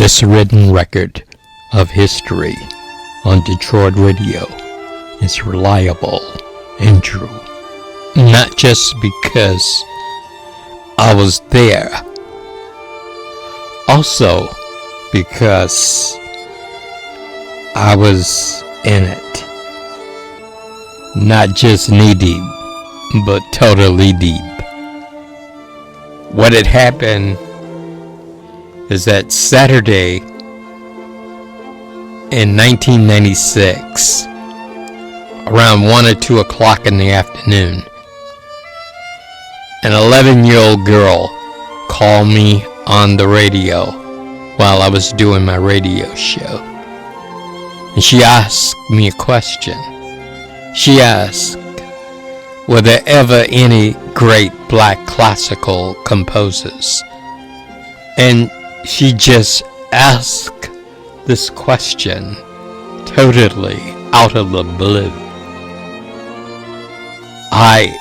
This written record of history on Detroit radio is reliable and true. Not just because I was there, also because I was in it. Not just knee deep, but totally deep. What had happened is that Saturday in 1996, around 1 or 2 o'clock in the afternoon, an 11-year-old girl called me on the radio while I was doing my radio show. And she asked me a question. She asked, were there ever any great black classical composers? And she just asked this question totally out of the blue. I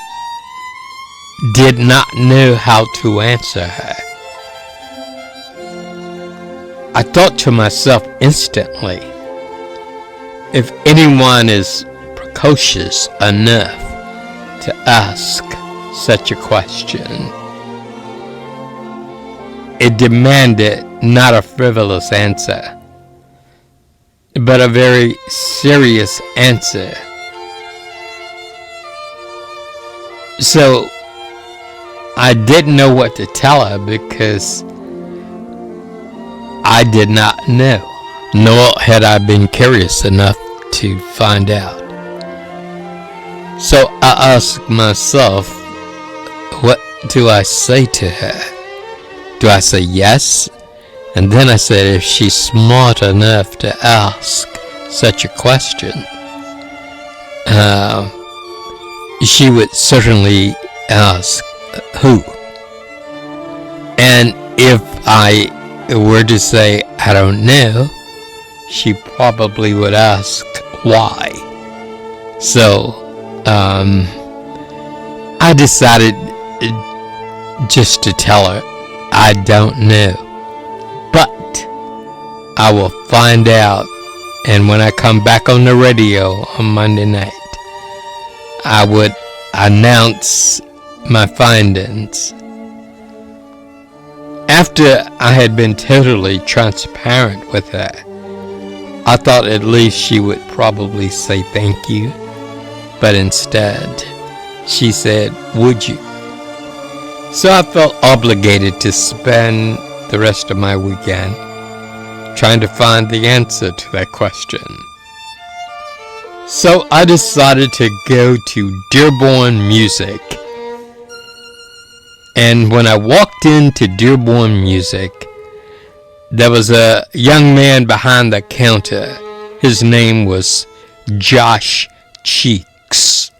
did not know how to answer her. I thought to myself instantly, if anyone is precocious enough to ask such a question, it demanded not a frivolous answer, but a very serious answer. So I didn't know what to tell her because I did not know, nor had I been curious enough to find out. So I asked myself, what do I say to her? Do I say yes? And then I said, if she's smart enough to ask such a question, she would certainly ask who. And if I were to say, I don't know, she probably would ask why. So I decided just to tell her, I don't know, but I will find out, and when I come back on the radio on Monday night, I would announce my findings. After I had been totally transparent with her, I thought at least she would probably say thank you, but instead she said, would you? So I felt obligated to spend the rest of my weekend trying to find the answer to that question. So I decided to go to Dearborn Music. And when I walked into Dearborn Music, there was a young man behind the counter. His name was Josh Cheeks.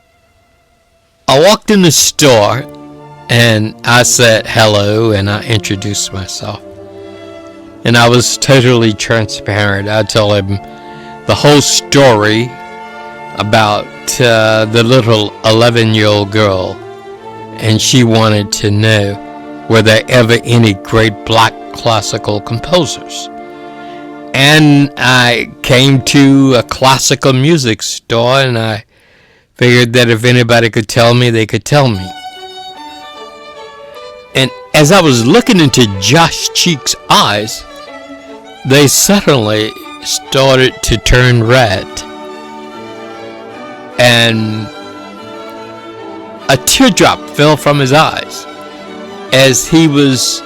I walked in the store and I said hello and I introduced myself. And I was totally transparent. I told him the whole story about the little 11-year-old girl. And she wanted to know, were there ever any great black classical composers? And I came to a classical music store and I figured that if anybody could tell me, they could tell me. And as I was looking into Josh Cheeks' eyes, they suddenly started to turn red. And a teardrop fell from his eyes as he was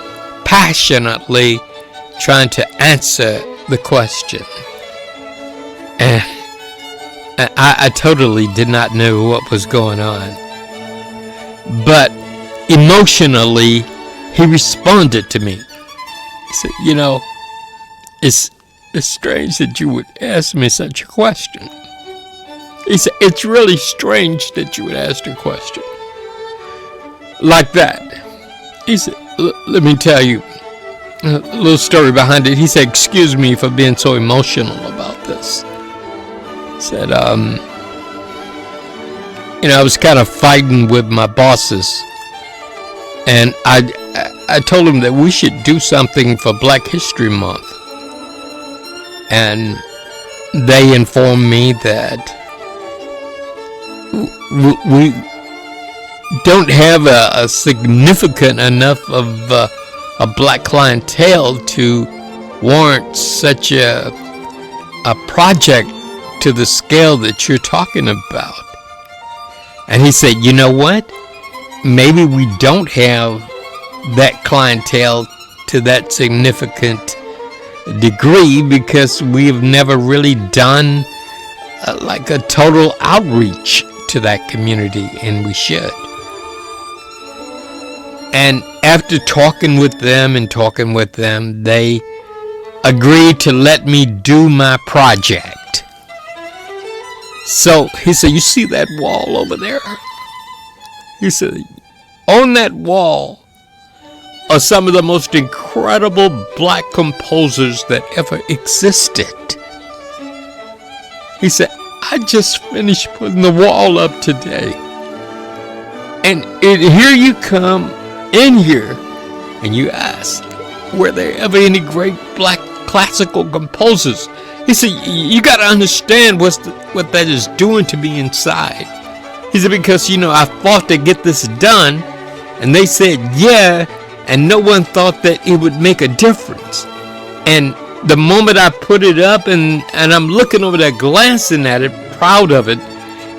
passionately trying to answer the question. And I totally did not know what was going on. But emotionally, he responded to me. He said, you know, it's strange that you would ask me such a question. He said, it's really strange that you would ask a question like that. He said, let me tell you a little story behind it. He said, excuse me for being so emotional about this. He said, I was kind of fighting with my bosses. And I told him that we should do something for Black History Month. And they informed me that we don't have a significant enough of a black clientele to warrant such a project to the scale that you're talking about. And he said, you know what? Maybe we don't have that clientele to that significant degree because we've never really done like a total outreach to that community, and we should. And after talking with them, they agreed to let me do my project. So he said, you see that wall over there? He said, on that wall are some of the most incredible black composers that ever existed. He said, I just finished putting the wall up today. And here you come in here and you ask, were there ever any great black classical composers? He said, you got to understand what that is doing to me inside. He said, because, I fought to get this done, and they said, yeah, and no one thought that it would make a difference. And the moment I put it up and I'm looking over there, glancing at it, proud of it,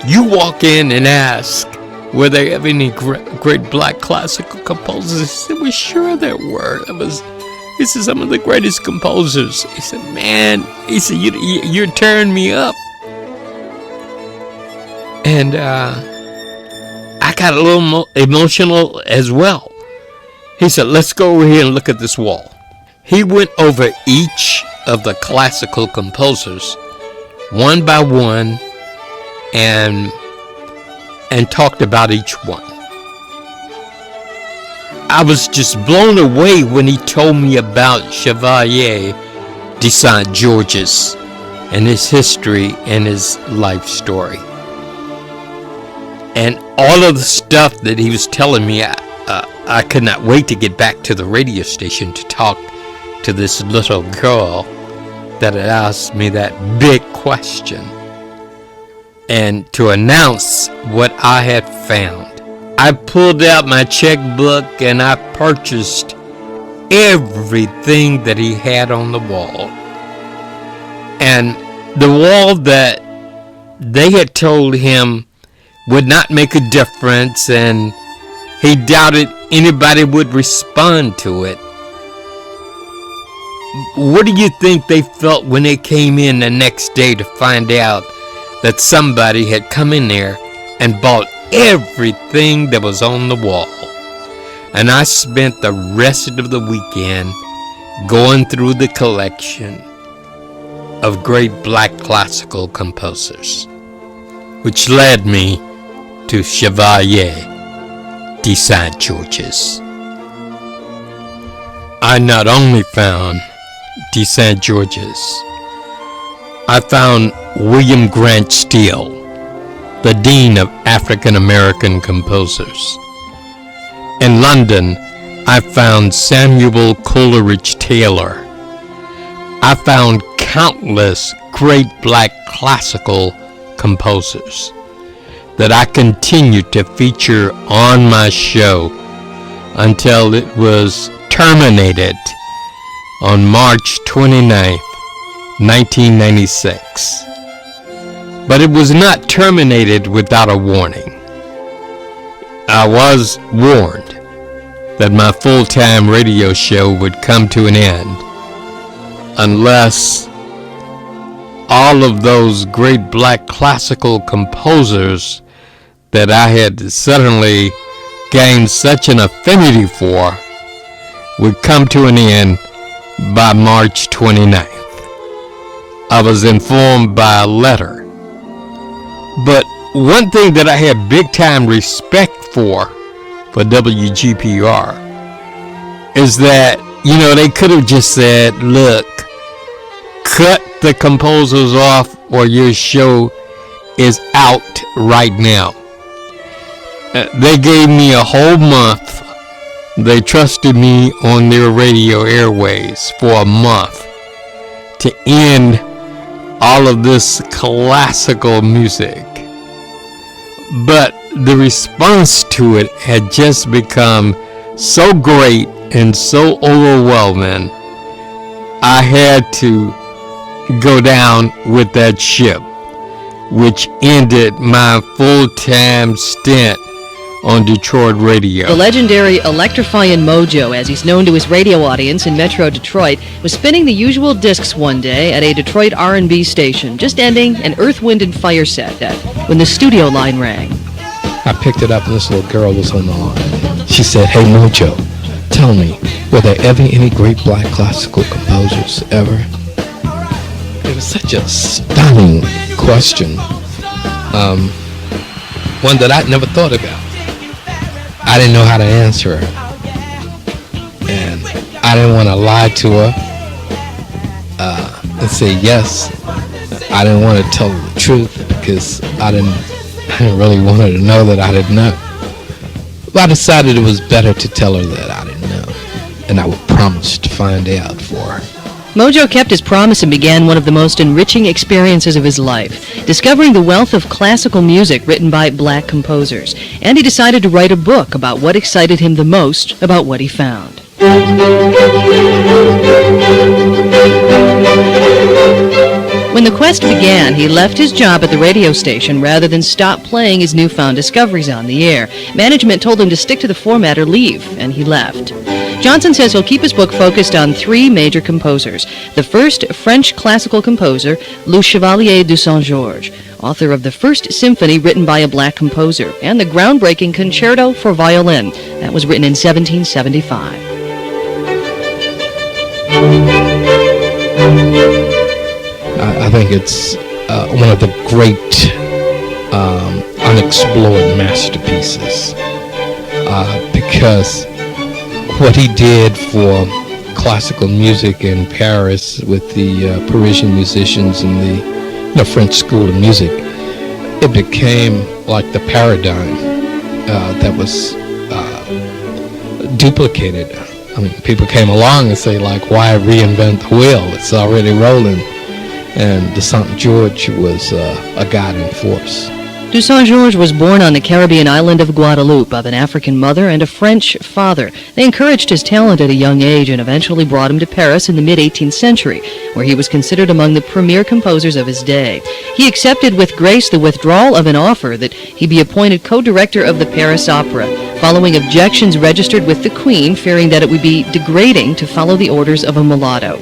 you walk in and ask, were there ever any great black classical composers? He said, well, sure there were. He said, some of the greatest composers. He said, man, you're tearing me up. And I got a little emotional as well. He said, let's go over here and look at this wall. He went over each of the classical composers one by one and talked about each one. I was just blown away when he told me about Chevalier de Saint-Georges and his history and his life story. And all of the stuff that he was telling me, I could not wait to get back to the radio station to talk to this little girl that had asked me that big question and to announce what I had found. I pulled out my checkbook and I purchased everything that he had on the wall. And the wall that they had told him would not make a difference and he doubted anybody would respond to it. What do you think they felt when they came in the next day to find out that somebody had come in there and bought everything that was on the wall? And I spent the rest of the weekend going through the collection of great black classical composers, which led me to Chevalier de Saint-Georges. I not only found de Saint-Georges, I found William Grant Steele, the Dean of African American Composers. In London, I found Samuel Coleridge Taylor. I found countless great black classical composers that I continued to feature on my show until it was terminated on March 29th, 1996. But it was not terminated without a warning. I was warned that my full-time radio show would come to an end unless all of those great black classical composers that I had suddenly gained such an affinity for would come to an end by March 29th. I was informed by a letter. But one thing that I had big time respect for WGPR is that, they could have just said, look, cut the composers off or your show is out right now. They gave me a whole month. They trusted me on their radio airways for a month to end all of this classical music. But the response to it had just become so great and so overwhelming, I had to go down with that ship, which ended my full-time stint on Detroit radio. The legendary electrifying Mojo, as he's known to his radio audience in Metro Detroit, was spinning the usual discs one day at a Detroit R&B station, just ending an Earth, Wind & Fire set when the studio line rang. I picked it up and this little girl was on the line. She said, "Hey Mojo, tell me, were there ever any great black classical composers ever?" It was such a stunning question, one that I'd never thought about. I didn't know how to answer her, and I didn't want to lie to her and say yes. I didn't want to tell her the truth because I didn't really want her to know that I didn't know. But I decided it was better to tell her that I didn't know, and I would promise to find out for her. Mojo kept his promise and began one of the most enriching experiences of his life, discovering the wealth of classical music written by black composers. And he decided to write a book about what excited him the most about what he found. When the quest began, he left his job at the radio station rather than stop playing his newfound discoveries on the air. Management told him to stick to the format or leave, and he left. Johnson says he'll keep his book focused on three major composers. The first, French classical composer, Le Chevalier de Saint-Georges, author of the first symphony written by a black composer, and the groundbreaking Concerto for Violin that was written in 1775. I think it's one of the great unexplored masterpieces because what he did for classical music in Paris with the Parisian musicians and the French School of Music, it became like the paradigm that was duplicated. I mean, people came along and say, like, why reinvent the wheel? It's already rolling. And de Saint-Georges was a guiding force. De Saint-Georges was born on the Caribbean island of Guadeloupe of an African mother and a French father. They encouraged his talent at a young age and eventually brought him to Paris in the mid-18th century, where he was considered among the premier composers of his day. He accepted with grace the withdrawal of an offer that he be appointed co-director of the Paris Opera, following objections registered with the Queen, fearing that it would be degrading to follow the orders of a mulatto.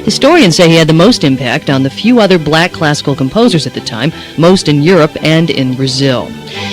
Historians say he had the most impact on the few other black classical composers at the time, most in Europe and in Brazil.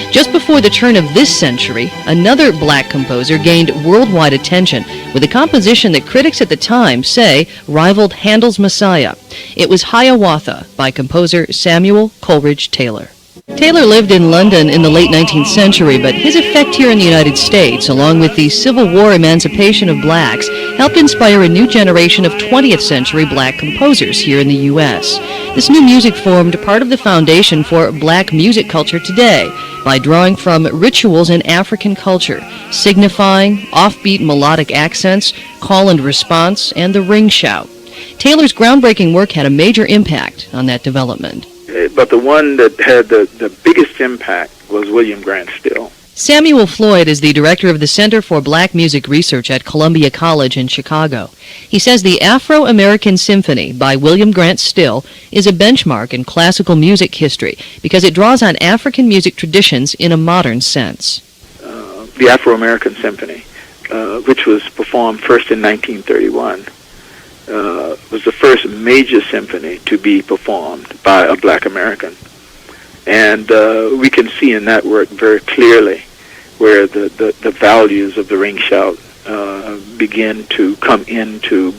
Just before the turn of this century, another black composer gained worldwide attention with a composition that critics at the time say rivaled Handel's Messiah. It was Hiawatha by composer Samuel Coleridge Taylor. Taylor lived in London in the late 19th century, but his effect here in the United States, along with the Civil War emancipation of blacks, helped inspire a new generation of 20th century black composers here in the U.S. This new music formed part of the foundation for black music culture today by drawing from rituals in African culture, signifying offbeat melodic accents, call and response, and the ring shout. Taylor's groundbreaking work had a major impact on that development. But the one that had the biggest impact was William Grant Still. Samuel Floyd is the director of the Center for Black Music Research at Columbia College in Chicago. He says the Afro-American Symphony by William Grant Still is a benchmark in classical music history because it draws on African music traditions in a modern sense. The Afro-American Symphony, which was performed first in 1931, was the first major symphony to be performed by a black American. And we can see in that work very clearly where the values of the ring shout begin to come into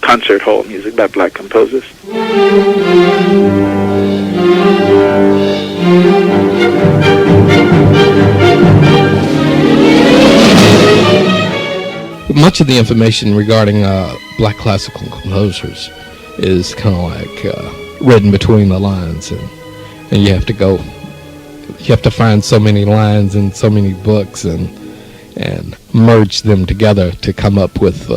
concert hall music by black composers. Much of the information regarding black classical composers is kind of like written between the lines, and you have to find so many lines in so many books and merge them together to come up with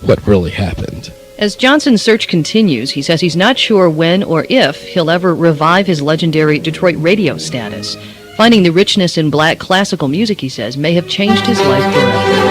what really happened. As Johnson's search continues, he says he's not sure when or if he'll ever revive his legendary Detroit radio status. Finding the richness in black classical music, he says, may have changed his life forever.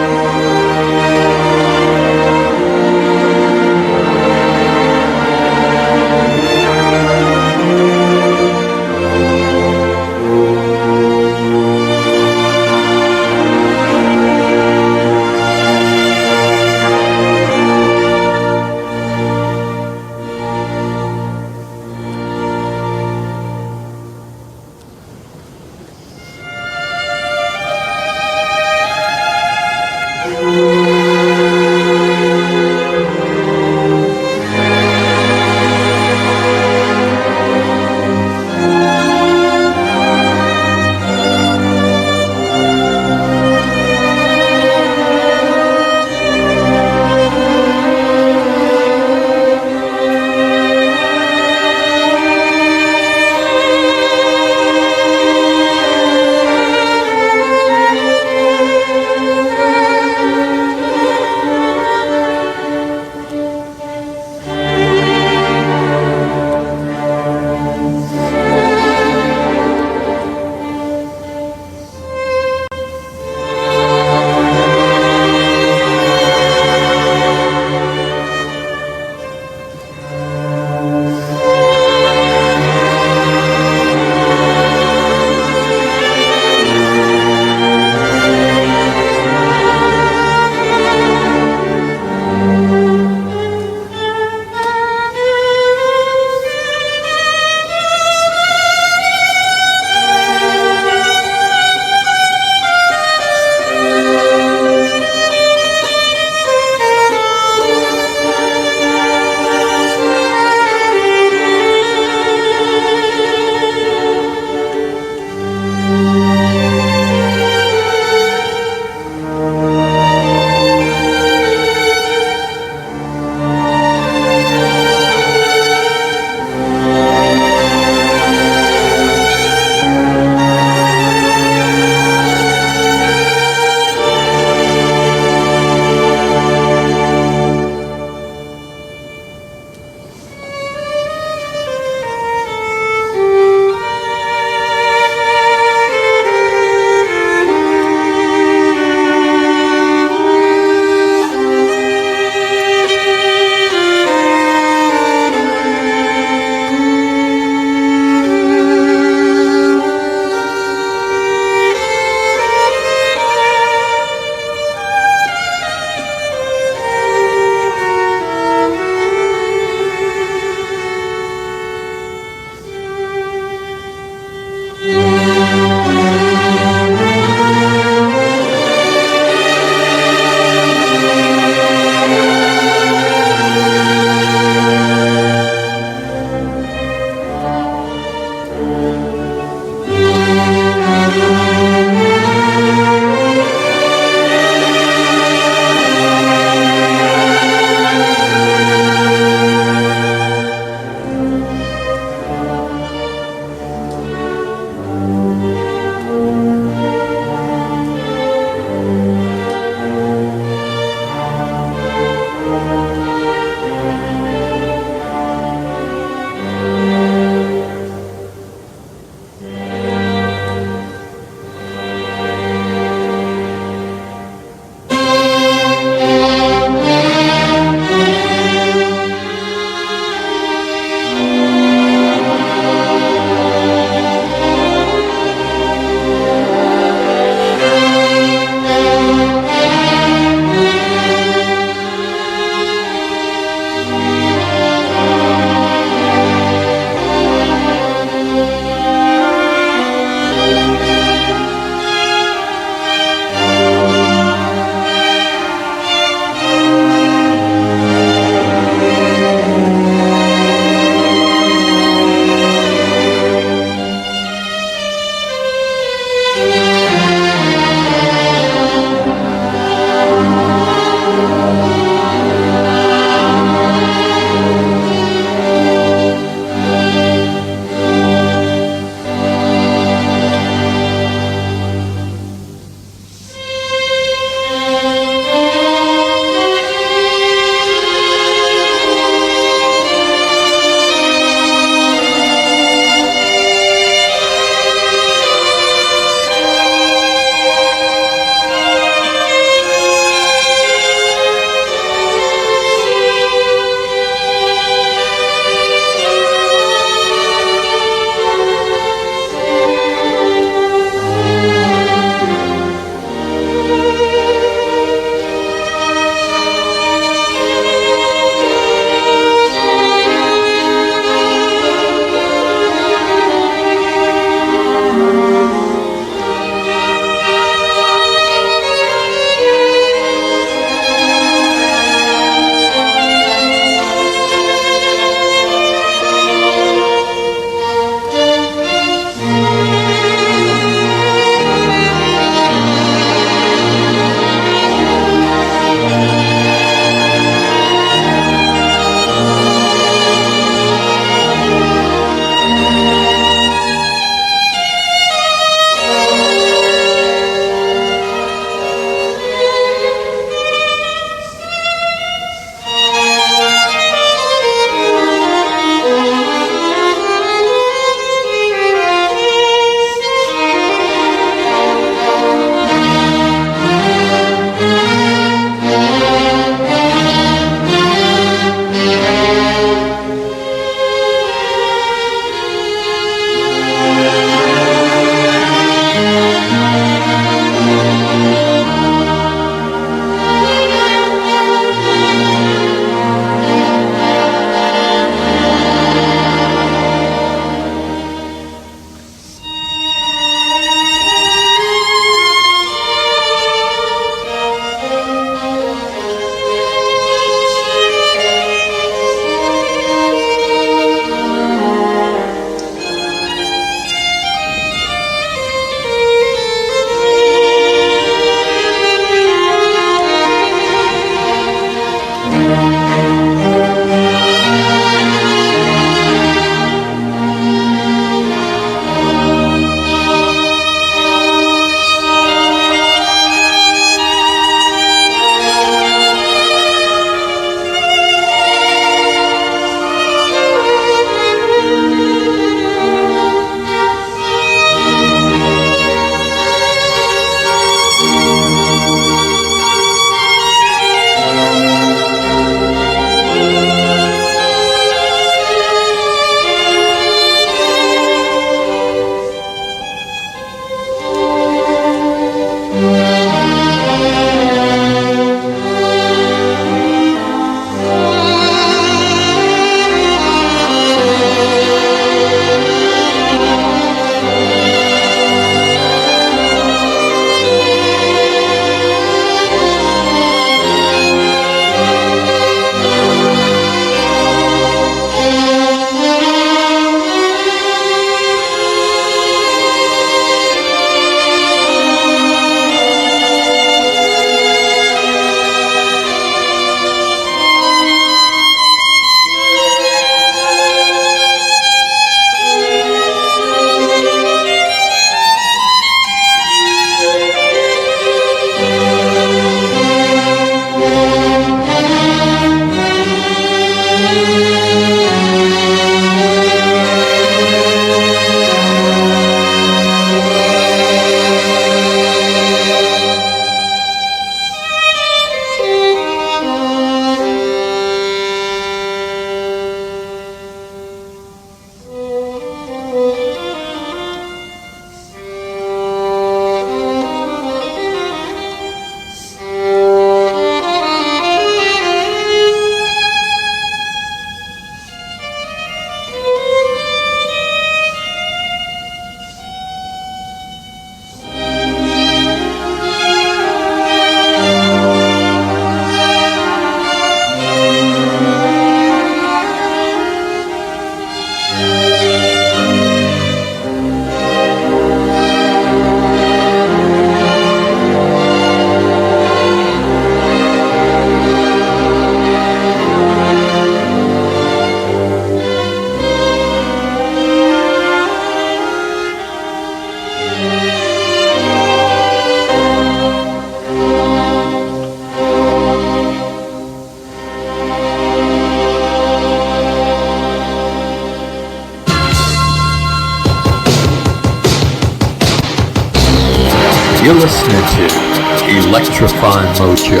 listening to Electrifying Mojo,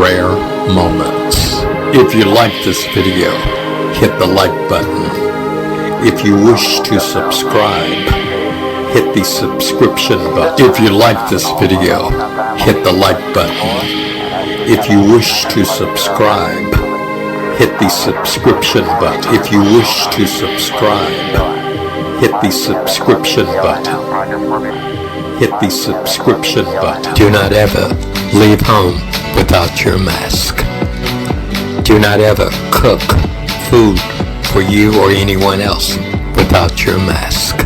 Rare Moments. If you like this video, hit the like button. If you wish to subscribe, hit the subscription button. If you like this video, hit the like button. If you wish to subscribe, hit the subscription button. If you wish to subscribe, hit the subscription button. Hit the subscription button. Do not ever leave home without your mask. Do not ever cook food for you or anyone else without your mask.